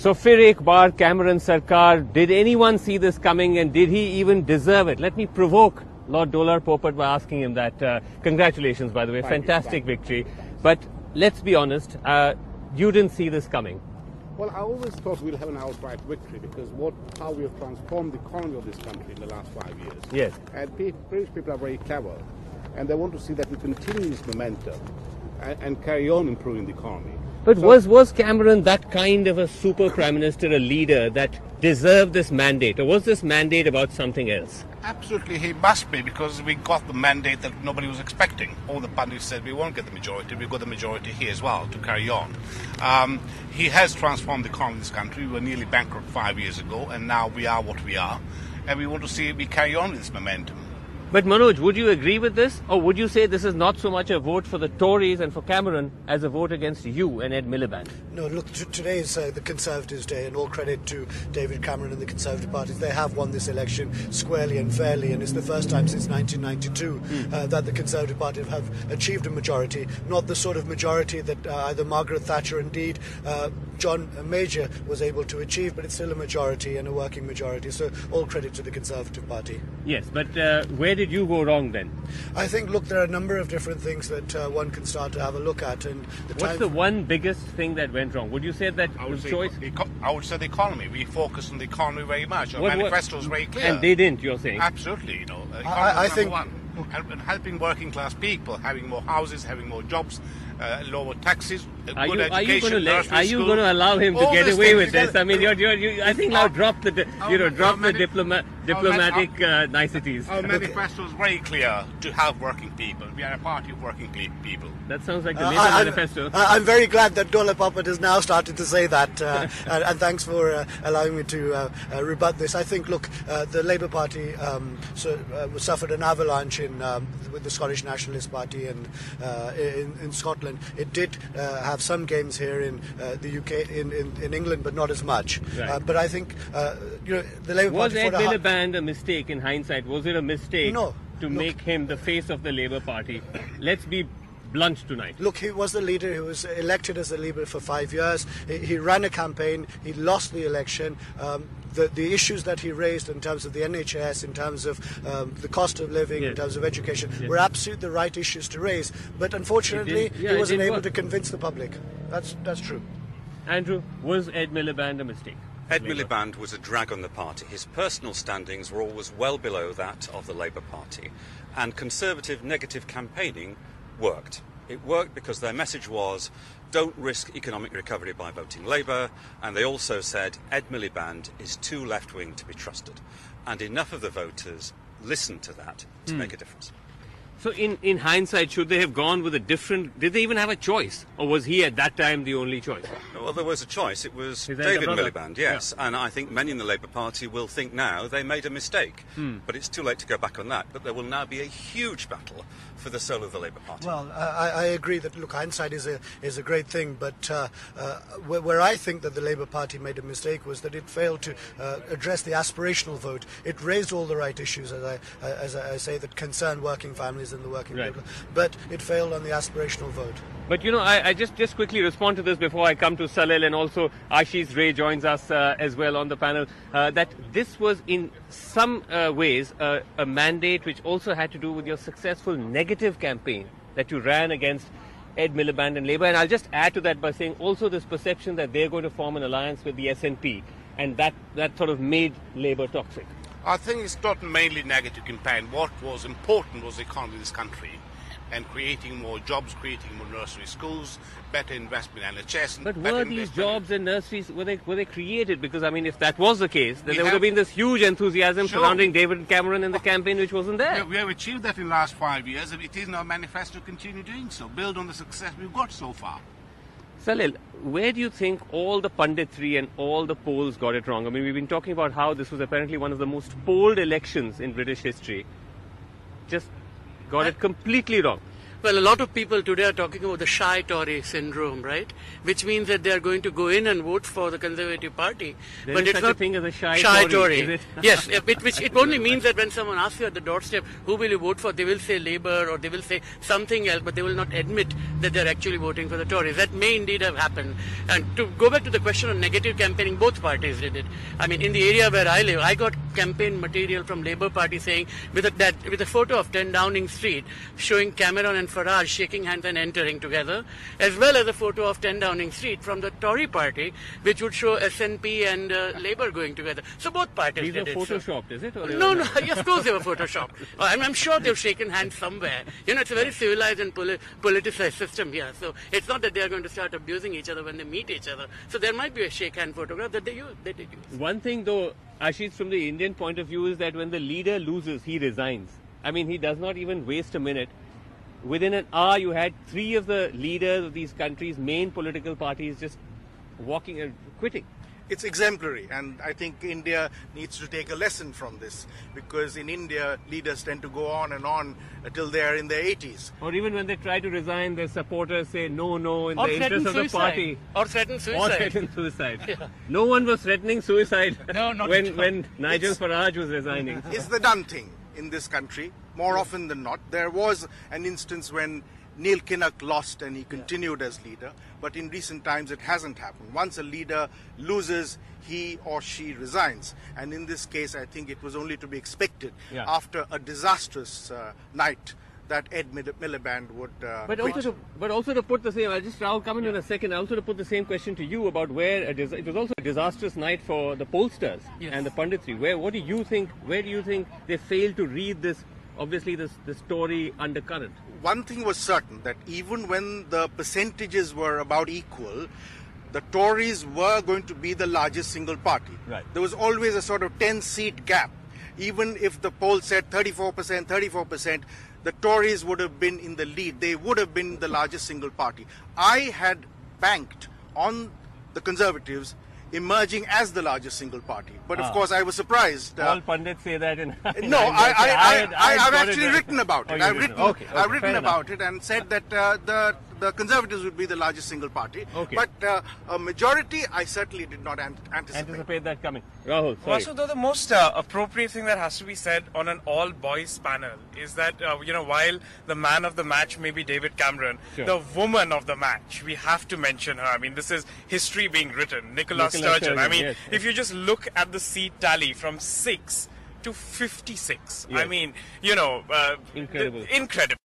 So Phir ek baar, Cameron Sarkar, did anyone see this coming and did he even deserve it? Let me provoke Lord Dolar Popat by asking him that. Congratulations, by the way, fantastic victory. But let's be honest, you didn't see this coming. Well, I always thought we'll have an outright victory because how we have transformed the economy of this country in the last 5 years. Yes. And British people are very clever and they want to see that we continue this momentum and carry on improving the economy. But was Cameron that kind of a super prime minister, a leader that deserved this mandate, or was this mandate about something else? Absolutely, he must be, because we got the mandate that nobody was expecting. All the pundits said we won't get the majority. We got the majority here as well to carry on. He has transformed the economy of this country. We were nearly bankrupt 5 years ago, and now we are what we are. And we want to see we carry on with this momentum. But Manoj, would you agree with this? Or would you say this is not so much a vote for the Tories and for Cameron as a vote against you and Ed Miliband? No, look, today is the Conservatives' day, and all credit to David Cameron and the Conservative Party. They have won this election squarely and fairly, and it's the first time since 1992 that the Conservative Party have achieved a majority, not the sort of majority that either Margaret Thatcher, indeed John Major, was able to achieve, but it's still a majority and a working majority. So all credit to the Conservative Party. Yes, but where did you go wrong then? I think, look, there are a number of different things that one can start to have a look at. And what's the one biggest thing that went wrong? Would you say that I would say choice? I would say the economy. We focused on the economy very much. Our manifesto is very clear. And they didn't, you're saying? Absolutely. You know, I think one. And helping working class people, having more houses, having more jobs, lower taxes, good education. Are you going to allow him to get away with this? I mean, I think now drop the diplomatic niceties. Our manifesto is very clear to help working people. We are a party of working people. That sounds like the Labour manifesto. I'm very glad that Dolar Popat has now started to say that, and thanks for allowing me to rebut this. I think, look, the Labour Party suffered an avalanche with the Scottish Nationalist Party and in Scotland. It did have some gains here in the UK, in England, but not as much. Right. But I think the Labour was Party... Was Ed Miliband a mistake in hindsight? Was it a mistake to make him the face of the Labour Party? Let's be blunt tonight. Look, he was the leader. He was elected as the leader for 5 years. He ran a campaign. He lost the election. The issues that he raised in terms of the NHS, in terms of the cost of living, in terms of education, were absolutely the right issues to raise. But unfortunately, he wasn't able to convince the public. That's true. Andrew, was Ed Miliband a mistake? Ed Miliband was a drag on the party. His personal standings were always well below that of the Labour Party. And Conservative negative campaigning worked. It worked because their message was, don't risk economic recovery by voting Labour, and they also said Ed Miliband is too left-wing to be trusted. And enough of the voters listened to that to make a difference. So in hindsight, should they have gone with a different... Did they even have a choice? Or was he at that time the only choice? Well, there was a choice. It was David Miliband, yes. Yeah. And I think many in the Labour Party will think now they made a mistake. But it's too late to go back on that. But there will now be a huge battle for the soul of the Labour Party. Well, I agree that, look, hindsight is a great thing. But where I think that the Labour Party made a mistake was that it failed to address the aspirational vote. It raised all the right issues, as I say, that concern working families and the working people, but it failed on the aspirational vote. But I just quickly respond to this before I come to Salil, and also Ashish Ray joins us as well on the panel, that this was in some ways a mandate which also had to do with your successful negative campaign that you ran against Ed Miliband and Labour. And I'll just add to that by saying also this perception that they're going to form an alliance with the SNP, and that sort of made Labour toxic. I think it's not mainly negative campaign. What was important was the economy of this country and creating more jobs, creating more nursery schools, better investment in NHS. But were these jobs and nurseries, were they created? Because, I mean, if that was the case, then there would have been this huge enthusiasm surrounding David Cameron in the campaign, which wasn't there. We have achieved that in the last 5 years. It is in our manifesto to continue doing so, build on the success we've got so far. Salil, where do you think all the punditry and all the polls got it wrong? I mean, we've been talking about how this was apparently one of the most polled elections in British history. Just got it completely wrong. Well, a lot of people today are talking about the shy Tory syndrome, right? Which means that they are going to go in and vote for the Conservative Party. There but is it's such not a thing as a shy Tory. Tory, is it? Yes, which it only means that when someone asks you at the doorstep, who will you vote for, they will say Labour or they will say something else, but they will not admit that they're actually voting for the Tories. That may indeed have happened. And to go back to the question of negative campaigning, both parties did it. I mean, in the area where I live, I got campaign material from Labour Party saying with a photo of 10 Downing Street showing Cameron and Farage shaking hands and entering together, as well as a photo of 10 Downing Street from the Tory Party, which would show SNP and Labour going together. So both parties These did are it. photoshopped, is it? Or they No, were no, not? of course they were photoshopped. I'm sure they've shaken hands somewhere. You know, it's a very civilized and politicized system here. So it's not that they are going to start abusing each other when they meet each other. So there might be a shake hand photograph that they did use. One thing though, Ashish, from the Indian point of view is that when the leader loses, he resigns. I mean, he does not even waste a minute. Within an hour, you had 3 of the leaders of these countries' main political parties just walking and quitting. It's exemplary, and I think India needs to take a lesson from this, because in India, leaders tend to go on and on until they are in their 80s. Or even when they try to resign, their supporters say no, in Or the interest of the party. Or threaten suicide. Or threaten suicide. Yeah. No one was threatening suicide No, not when Nigel Farage was resigning. It's the done thing in this country, more often than not. There was an instance when Neil Kinnock lost and he continued as leader, but in recent times it hasn't happened. Once a leader loses, he or she resigns, and in this case I think it was only to be expected after a disastrous night that Ed Miliband would but also to put the same, I'll come in a second, also to put the same question to you about where it was also a disastrous night for the pollsters and the punditry. Where do you think they failed to read this, obviously this Tory undercurrent? One thing was certain, that even when the percentages were about equal, the Tories were going to be the largest single party. Right. There was always a sort of 10-seat gap. Even if the poll said 34%, the Tories would have been in the lead. They would have been the largest single party. I had banked on the Conservatives emerging as the largest single party. But of course I was surprised. All pundits say that. No, I've actually written about it. I've written about it and said that the Conservatives would be the largest single party. Okay. But a majority, I certainly did not anticipate that coming. Rahul, sorry. Also, though, the most appropriate thing that has to be said on an all-boys panel is that, while the man of the match may be David Cameron, the woman of the match, we have to mention her. I mean, this is history being written. Nicola Sturgeon. I mean, if you just look at the seat tally from 6 to 56, I mean, incredible. Incredible.